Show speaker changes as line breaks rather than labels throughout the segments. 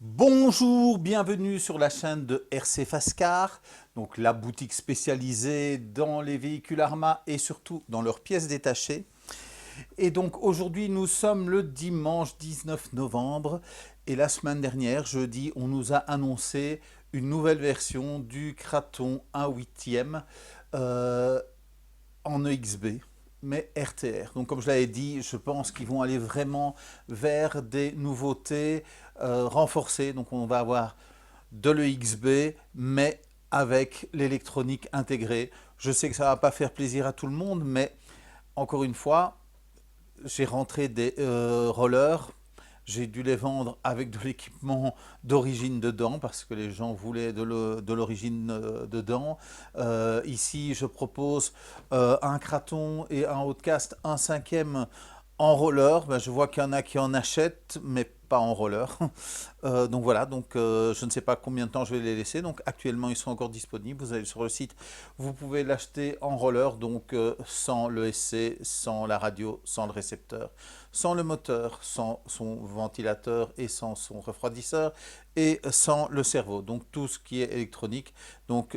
Bonjour, bienvenue sur la chaîne de RC Fascar, donc la boutique spécialisée dans les véhicules Arma et surtout dans leurs pièces détachées. Et donc aujourd'hui nous sommes le dimanche 19 novembre et la semaine dernière, jeudi, on nous a annoncé une nouvelle version du Kraton 1/8 en EXB, mais RTR. Donc comme je l'avais dit, je pense qu'ils vont aller vraiment vers des nouveautés renforcées. Donc on va avoir de l'EXB, mais avec l'électronique intégrée. Je sais que ça ne va pas faire plaisir à tout le monde, mais encore une fois, j'ai rentré des rollers. J'ai dû les vendre avec de l'équipement d'origine dedans parce que les gens voulaient de l'origine dedans. Ici, je propose un Kraton et un Outcast, un cinquième en roller. Ben, je vois qu'il y en a qui en achètent, mais pas en roller. Donc voilà, je ne sais pas combien de temps je vais les laisser. Donc actuellement, ils sont encore disponibles. Vous allez sur le site, vous pouvez l'acheter en roller, donc sans le SC, sans la radio, sans le récepteur, sans le moteur, sans son ventilateur et sans son refroidisseur et sans le cerveau. Donc tout ce qui est électronique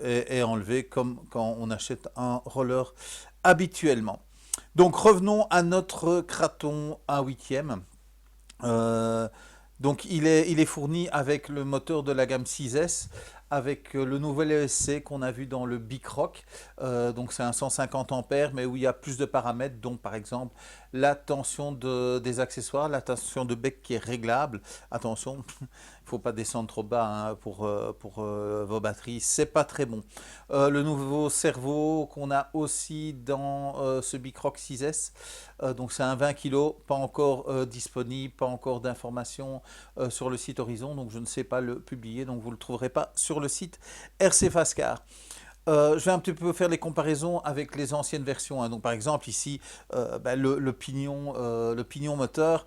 est enlevé comme quand on achète un roller habituellement. Donc revenons à notre Kraton 1/8. Euh, donc il est fourni avec le moteur de la gamme 6S, avec le nouvel ESC qu'on a vu dans le Bicroc. Donc c'est un 150 ampères, mais où il y a plus de paramètres, dont par exemple la tension des accessoires, la tension de bec qui est réglable. Attention, il ne faut pas descendre trop bas hein, pour vos batteries, c'est pas très bon. Le nouveau cerveau qu'on a aussi dans ce Bicroc 6S, donc c'est un 20 kg, pas encore disponible, pas encore d'informations sur le site Horizon, donc je ne sais pas le publier, donc vous ne le trouverez pas sur le site RC Fascar. Je vais un petit peu faire les comparaisons avec les anciennes versions, hein. Donc par exemple ici, le pignon moteur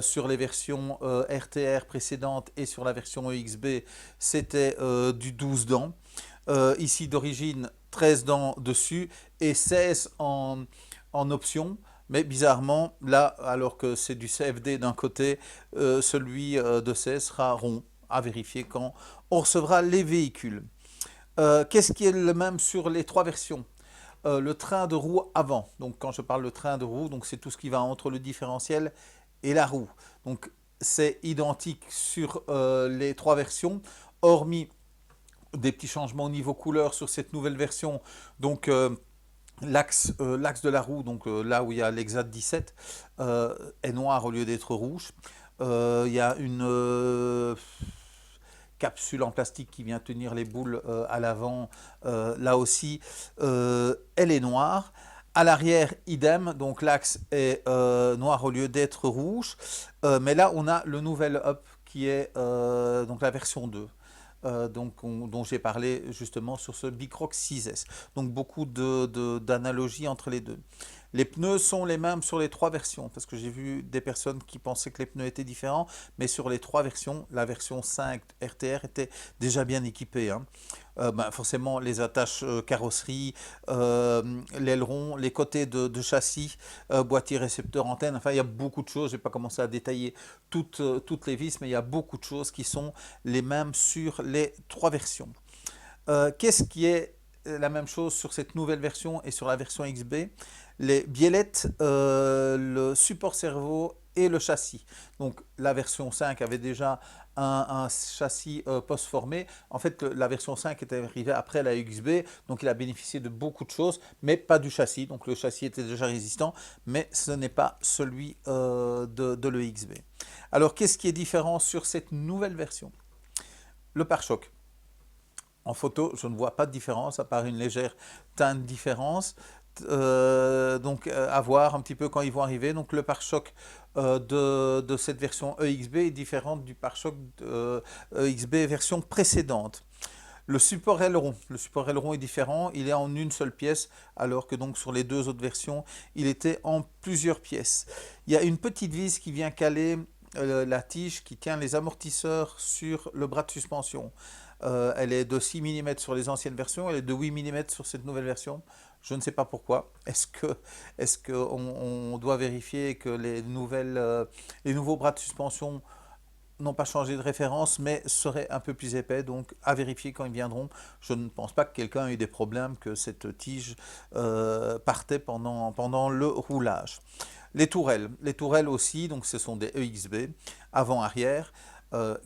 sur les versions RTR précédentes et sur la version EXB, c'était du 12 dents. Ici d'origine 13 dents dessus et 16 en option. Mais bizarrement, là, alors que c'est du CFD d'un côté, celui de 16 sera rond, à vérifier quand on recevra les véhicules. Qu'est-ce qui est le même sur les trois versions? Le train de roue avant. Donc quand je parle de train de roue, donc c'est tout ce qui va entre le différentiel et la roue. Donc c'est identique sur les trois versions, hormis des petits changements au niveau couleur sur cette nouvelle version. Donc l'axe de la roue, donc là où il y a l'Exat 17, est noir au lieu d'être rouge. Il y a une capsule en plastique qui vient tenir les boules à l'avant. Là aussi, elle est noire. À l'arrière, idem, donc l'axe est noir au lieu d'être rouge. Mais là, on a le nouvel up qui est donc la version 2. Dont j'ai parlé justement sur ce Bicroc 6S. Donc beaucoup d'analogies entre les deux. Les pneus sont les mêmes sur les trois versions, parce que j'ai vu des personnes qui pensaient que les pneus étaient différents, mais sur les trois versions, la version 5 RTR était déjà bien équipée, hein. Forcément, les attaches carrosserie, l'aileron, les côtés de châssis, boîtier, récepteur, antenne, enfin il y a beaucoup de choses, je ne vais pas commencer à détailler toutes les vis, mais il y a beaucoup de choses qui sont les mêmes sur les trois versions. Qu'est-ce qui est la même chose sur cette nouvelle version et sur la version XB? Les biellettes, le support cerveau et le châssis. Donc la version 5 avait déjà un châssis post-formé. En fait, la version 5 est arrivée après la XB, donc il a bénéficié de beaucoup de choses, mais pas du châssis. Donc le châssis était déjà résistant, mais ce n'est pas celui de l'EXB. Alors qu'est-ce qui est différent sur cette nouvelle version? Le pare-choc. En photo, je ne vois pas de différence, à part une légère teinte différence. À voir un petit peu quand ils vont arriver. Donc le pare-choc de cette version EXB est différent du pare-choc EXB version précédente. Le support aileron est différent, il est en une seule pièce, alors que donc sur les deux autres versions, il était en plusieurs pièces. Il y a une petite vis qui vient caler la tige qui tient les amortisseurs sur le bras de suspension. Elle est de 6 mm sur les anciennes versions, elle est de 8 mm sur cette nouvelle version. Je ne sais pas pourquoi. Est-ce qu'on doit vérifier que les nouveaux bras de suspension n'ont pas changé de référence, mais seraient un peu plus épais, donc à vérifier quand ils viendront. Je ne pense pas que quelqu'un ait eu des problèmes, que cette tige partait pendant le roulage. Les tourelles aussi, donc ce sont des EXB, avant-arrière,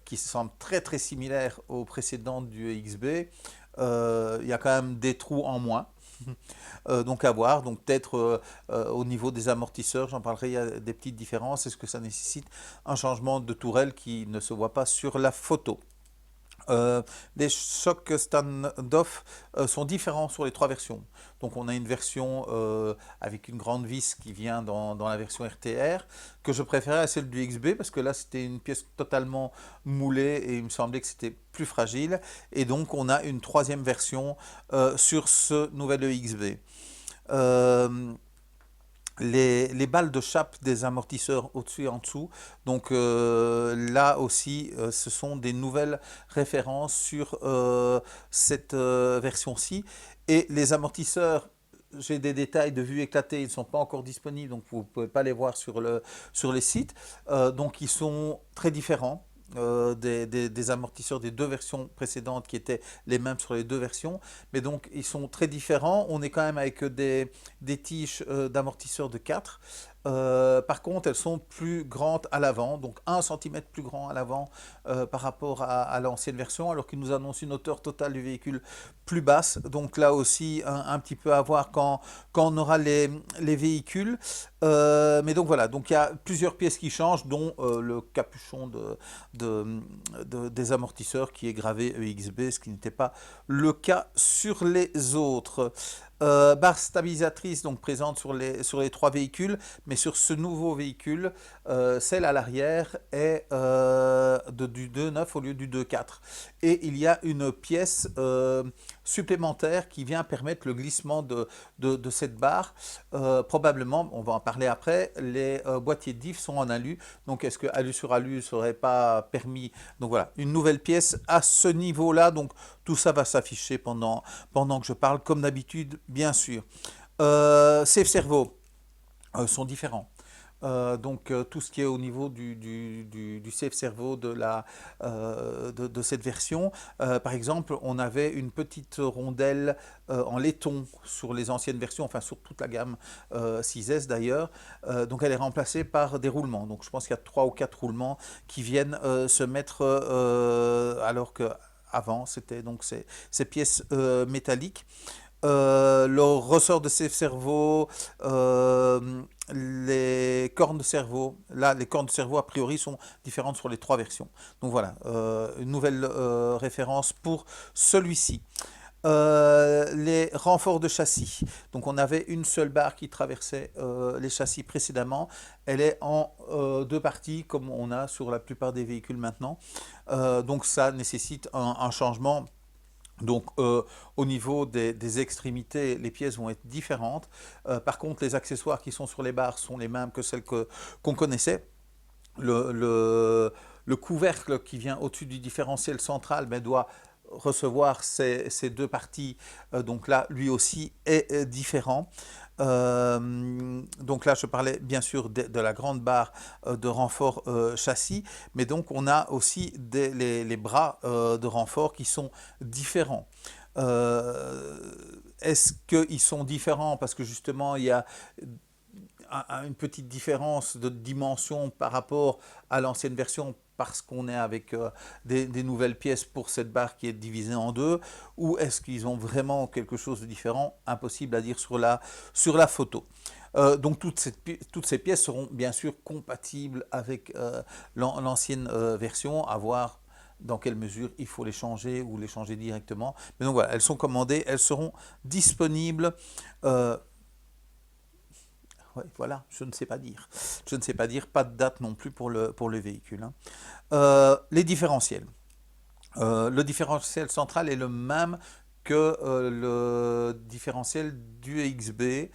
qui semblent très très similaires aux précédentes du EXB. Il y a quand même des trous en moins. Donc à voir, donc peut-être au niveau des amortisseurs, j'en parlerai, il y a des petites différences. Est-ce que ça nécessite un changement de tourelle qui ne se voit pas sur la photo? Les chocs stand-off sont différents sur les trois versions. Donc on a une version avec une grande vis qui vient dans la version RTR, que je préférais à celle du XB parce que là c'était une pièce totalement moulée et il me semblait que c'était plus fragile. Et donc on a une troisième version sur ce nouvel EXB. Les balles de chape des amortisseurs au-dessus et en dessous. Donc là aussi, ce sont des nouvelles références sur cette version-ci. Et les amortisseurs, j'ai des détails de vue éclatée, ils ne sont pas encore disponibles, donc vous ne pouvez pas les voir sur les sites. Donc ils sont très différents. Des amortisseurs des deux versions précédentes qui étaient les mêmes sur les deux versions, mais donc ils sont très différents. On est quand même avec des tiges d'amortisseurs de 4. Par contre, elles sont plus grandes à l'avant, donc 1 cm plus grand à l'avant par rapport à l'ancienne version, alors qu'il nous annonce une hauteur totale du véhicule plus basse. Donc là aussi, un petit peu à voir quand on aura les véhicules. Mais donc voilà, donc il y a plusieurs pièces qui changent, dont le capuchon des amortisseurs qui est gravé EXB, ce qui n'était pas le cas sur les autres. Barre stabilisatrice donc présente sur les trois véhicules, mais sur ce nouveau véhicule, celle à l'arrière est du 2.9 au lieu du 2.4. Et il y a une pièce supplémentaire qui vient permettre le glissement de cette barre. Probablement, on va en parler après, les boîtiers de diff sont en alu, donc est-ce que alu sur alu ne serait pas permis? Donc voilà, une nouvelle pièce à ce niveau-là, donc tout ça va s'afficher pendant que je parle, comme d'habitude, bien sûr. Safe Servo sont différents. Donc tout ce qui est au niveau du Safe Servo de cette version. Par exemple, on avait une petite rondelle en laiton sur les anciennes versions, enfin sur toute la gamme 6S d'ailleurs. Donc elle est remplacée par des roulements. Donc je pense qu'il y a 3 ou 4 roulements qui viennent se mettre alors que avant c'était donc ces pièces métalliques. Le ressort de ces cerveaux, les cornes de cerveau, là les cornes de cerveau a priori sont différentes sur les trois versions. Donc voilà, une nouvelle référence pour celui-ci. Les renforts de châssis. Donc on avait une seule barre qui traversait les châssis précédemment. Elle est en deux parties comme on a sur la plupart des véhicules maintenant. Donc ça nécessite un changement. Donc au niveau des extrémités, les pièces vont être différentes. Par contre, les accessoires qui sont sur les barres sont les mêmes que celles qu'on connaissait. Le couvercle qui vient au-dessus du différentiel central doit recevoir ces deux parties. Donc là, lui aussi est différent. Donc là, je parlais bien sûr de la grande barre de renfort châssis, mais donc on a aussi les bras de renfort qui sont différents. Est-ce qu'ils sont différents parce que justement il y a une petite différence de dimension par rapport à l'ancienne version parce qu'on est avec des nouvelles pièces pour cette barre qui est divisée en deux, ou est-ce qu'ils ont vraiment quelque chose de différent? Impossible à dire sur la photo. Donc toutes ces pièces seront bien sûr compatibles avec l'ancienne version, à voir dans quelle mesure il faut les changer ou les changer directement. Mais donc voilà, elles sont commandées, elles seront disponibles. Ouais, voilà, je ne sais pas dire. Je ne sais pas dire, pas de date non plus pour le véhicule. Hein. Les différentiels. Le différentiel central est le même que le différentiel du EXB.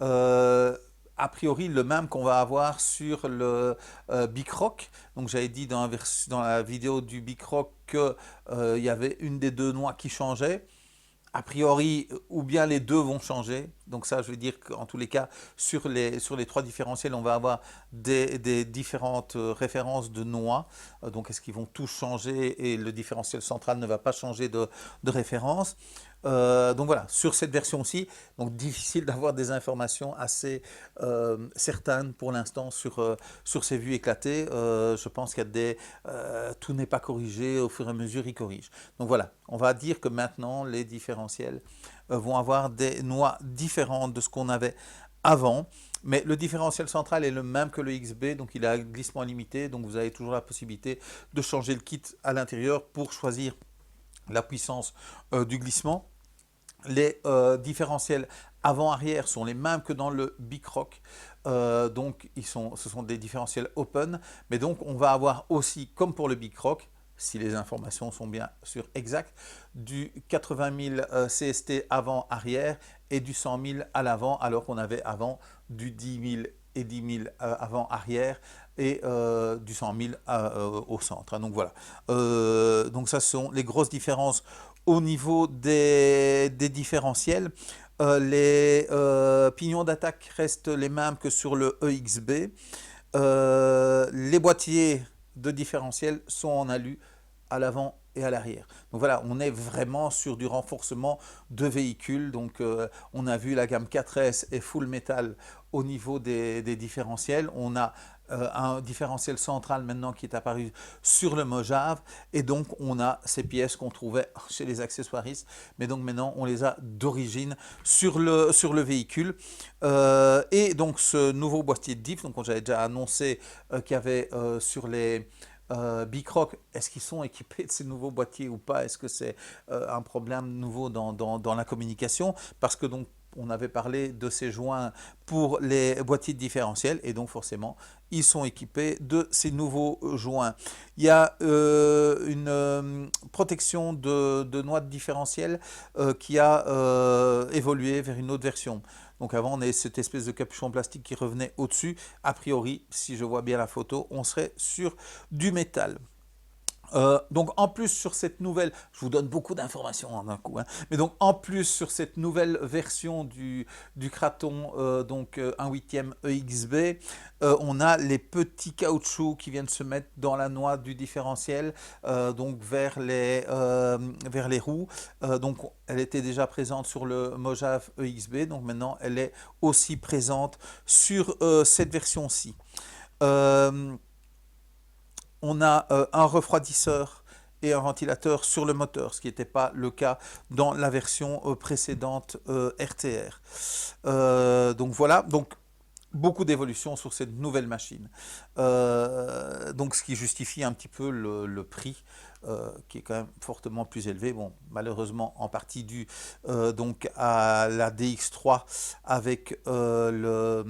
A priori le même qu'on va avoir sur le Bicroc. Donc j'avais dit dans la vidéo du Bicroc qu'il y avait une des deux noix qui changeait. a priori, ou bien les deux vont changer. Donc ça, je veux dire qu'en tous les cas, sur les trois différentiels, on va avoir des différentes références de noix. Donc est-ce qu'ils vont tous changer et le différentiel central ne va pas changer de référence? Donc voilà, sur cette version-ci, donc difficile d'avoir des informations assez certaines pour l'instant sur ces vues éclatées. Je pense qu'il y a tout n'est pas corrigé, au fur et à mesure ils corrigent. Donc voilà, on va dire que maintenant les différentiels vont avoir des noix différentes de ce qu'on avait avant. Mais le différentiel central est le même que le XB, donc il a un glissement limité, donc vous avez toujours la possibilité de changer le kit à l'intérieur pour choisir la puissance du glissement. Les différentiels avant-arrière sont les mêmes que dans le Bicroc, donc ce sont des différentiels open, mais donc on va avoir aussi, comme pour le Bicroc, si les informations sont bien sûr exactes, du 80 000 CST avant-arrière et du 100 000 à l'avant, alors qu'on avait avant du 10 000 et 10 000 avant-arrière et du 100 000 au centre. Donc voilà, donc ça ce sont les grosses différences au niveau des différentiels. Les pignons d'attaque restent les mêmes que sur le EXB. Les boîtiers de différentiel sont en alu à l'avant et à l'arrière. Donc voilà, on est vraiment sur du renforcement de véhicules. Donc on a vu la gamme 4S et Full Metal au niveau des différentiels. On a un différentiel central maintenant qui est apparu sur le Mojave, et donc on a ces pièces qu'on trouvait chez les accessoiristes, mais donc maintenant on les a d'origine sur le véhicule. Et donc ce nouveau boîtier de diff, donc j'avais déjà annoncé qu'il y avait sur les Bicroc, est-ce qu'ils sont équipés de ces nouveaux boîtiers ou pas? Est-ce que c'est un problème nouveau dans la communication? Parce que donc on avait parlé de ces joints pour les boîtiers de différentiel, et donc forcément ils sont équipés de ces nouveaux joints. Il y a une protection de noix de différentiel qui a évolué vers une autre version. Donc avant on avait cette espèce de capuchon plastique qui revenait au-dessus. A priori, si je vois bien la photo, on serait sur du métal. Donc en plus sur cette nouvelle, je vous donne beaucoup d'informations en un coup, hein, mais donc en plus sur cette nouvelle version du Kraton, donc 1/8 EXB, on a les petits caoutchoucs qui viennent se mettre dans la noix du différentiel, donc vers les roues. Donc elle était déjà présente sur le Mojave EXB, donc maintenant elle est aussi présente sur cette version-ci. On a un refroidisseur et un ventilateur sur le moteur, ce qui n'était pas le cas dans la version précédente RTR. Donc voilà, donc beaucoup d'évolutions sur cette nouvelle machine. Donc ce qui justifie un petit peu le prix qui est quand même fortement plus élevé. Bon, malheureusement en partie dû donc à la DX3 avec le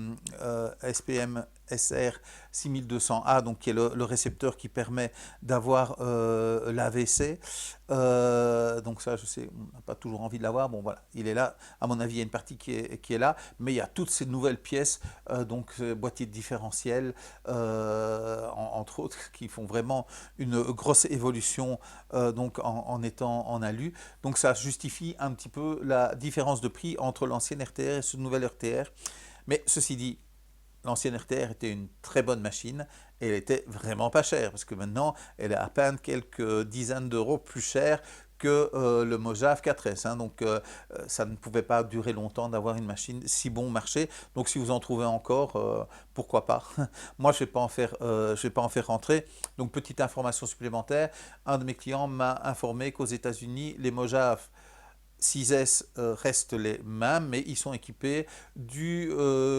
SPM SR 6200A, donc qui est le récepteur qui permet d'avoir l'AVC. Donc ça, je sais, on n'a pas toujours envie de l'avoir. Bon voilà, il est là. À mon avis, il y a une partie qui est là, mais il y a toutes ces nouvelles pièces, donc boîtier de différentiel, entre autres, qui font vraiment une grosse évolution donc en étant en alu. Donc ça justifie un petit peu la différence de prix entre l'ancienne RTR et ce nouvel RTR. Mais ceci dit, l'ancienne RTR était une très bonne machine et elle était vraiment pas chère, parce que maintenant elle est à peine quelques dizaines d'euros plus chère que le Mojave 4S, hein. Donc ça ne pouvait pas durer longtemps d'avoir une machine si bon marché. Donc si vous en trouvez encore, pourquoi pas. Moi je ne vais pas en faire rentrer. Donc petite information supplémentaire, un de mes clients m'a informé qu'aux États-Unis les Mojave 6S restent les mêmes, mais ils sont équipés du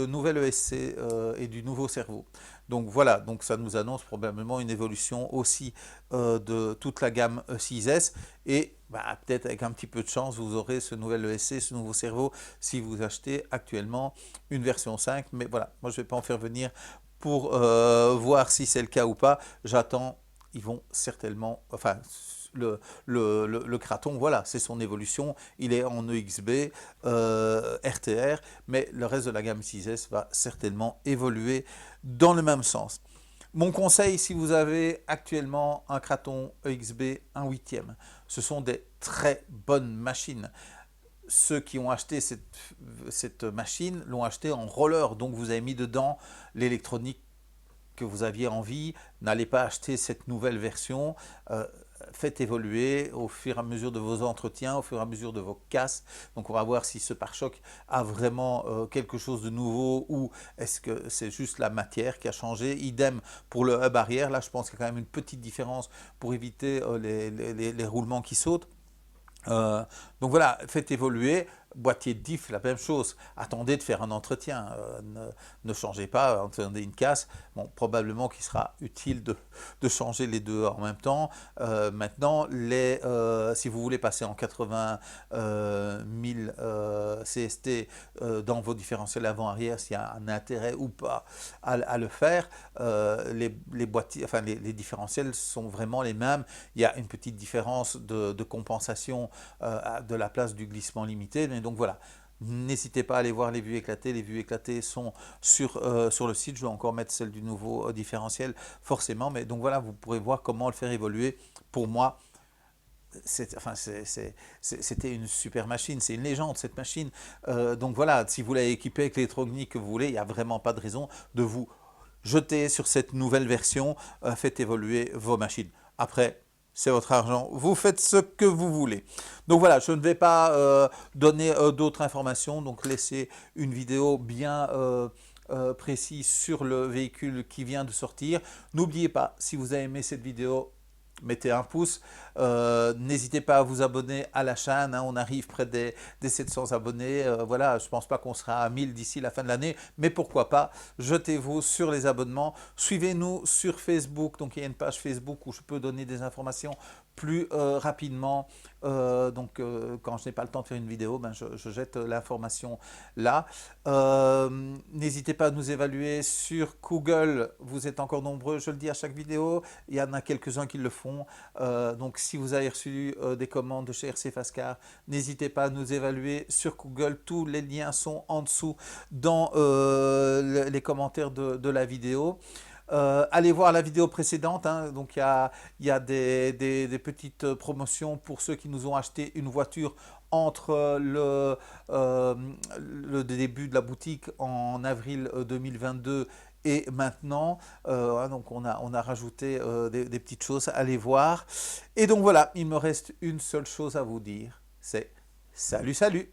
nouvel ESC et du nouveau cerveau. Donc voilà, donc ça nous annonce probablement une évolution aussi de toute la gamme 6S, et bah, peut-être avec un petit peu de chance, vous aurez ce nouvel ESC, ce nouveau cerveau, si vous achetez actuellement une version 5. Mais voilà, moi je ne vais pas en faire venir pour voir si c'est le cas ou pas. J'attends, ils vont certainement, enfin, le Kraton, voilà, c'est son évolution, il est en EXB, RTR, mais le reste de la gamme 6S va certainement évoluer dans le même sens. Mon conseil, si vous avez actuellement un Kraton EXB 1/8, ce sont des très bonnes machines. ceux qui ont acheté cette machine l'ont acheté en roller, donc vous avez mis dedans l'électronique que vous aviez envie. N'allez pas acheter cette nouvelle version. Faites évoluer au fur et à mesure de vos entretiens, au fur et à mesure de vos casses. Donc on va voir si ce pare-choc a vraiment quelque chose de nouveau ou est-ce que c'est juste la matière qui a changé. Idem pour le hub arrière. Là, je pense qu'il y a quand même une petite différence pour éviter les roulements qui sautent. Donc voilà, faites évoluer. Boîtier de diff, la même chose. Attendez de faire un entretien. Ne changez pas, attendez une casse. Bon, probablement qu'il sera utile de changer les deux en même temps. Maintenant, si vous voulez passer en 80 000 CST dans vos différentiels avant-arrière, s'il y a un intérêt ou pas à le faire, les boîtiers, enfin les différentiels sont vraiment les mêmes. Il y a une petite différence de compensation de la place du glissement limité. Mais donc voilà, n'hésitez pas à aller voir les vues éclatées. Les vues éclatées sont sur le site. Je vais encore mettre celle du nouveau différentiel forcément. Mais donc voilà, vous pourrez voir comment le faire évoluer. Pour moi, c'était une super machine, c'est une légende cette machine. Donc voilà, si vous l'avez équipée avec l'électronique que vous voulez, il n'y a vraiment pas de raison de vous jeter sur cette nouvelle version. Faites évoluer vos machines. Après, c'est votre argent, vous faites ce que vous voulez. Donc voilà, je ne vais pas donner d'autres informations, donc laissez une vidéo bien précise sur le véhicule qui vient de sortir. N'oubliez pas, si vous avez aimé cette vidéo, mettez un pouce. N'hésitez pas à vous abonner à la chaîne. Hein, on arrive près des 700 abonnés. Voilà, je ne pense pas qu'on sera à 1000 d'ici la fin de l'année, mais pourquoi pas. Jetez-vous sur les abonnements. Suivez-nous sur Facebook. Donc il y a une page Facebook où je peux donner des informations plus rapidement. Quand je n'ai pas le temps de faire une vidéo, ben, je jette l'information là. N'hésitez pas à nous évaluer sur Google. Vous êtes encore nombreux, je le dis à chaque vidéo. Il y en a quelques-uns qui le font. Donc si vous avez reçu des commandes de chez RC Fastcar, n'hésitez pas à nous évaluer sur Google. Tous les liens sont en dessous dans les commentaires de la vidéo. Allez voir la vidéo précédente, hein. Donc il y a des petites promotions pour ceux qui nous ont acheté une voiture entre le début de la boutique en avril 2022 et maintenant. Donc on a rajouté des petites choses, allez voir. Et donc voilà, il me reste une seule chose à vous dire, c'est salut salut.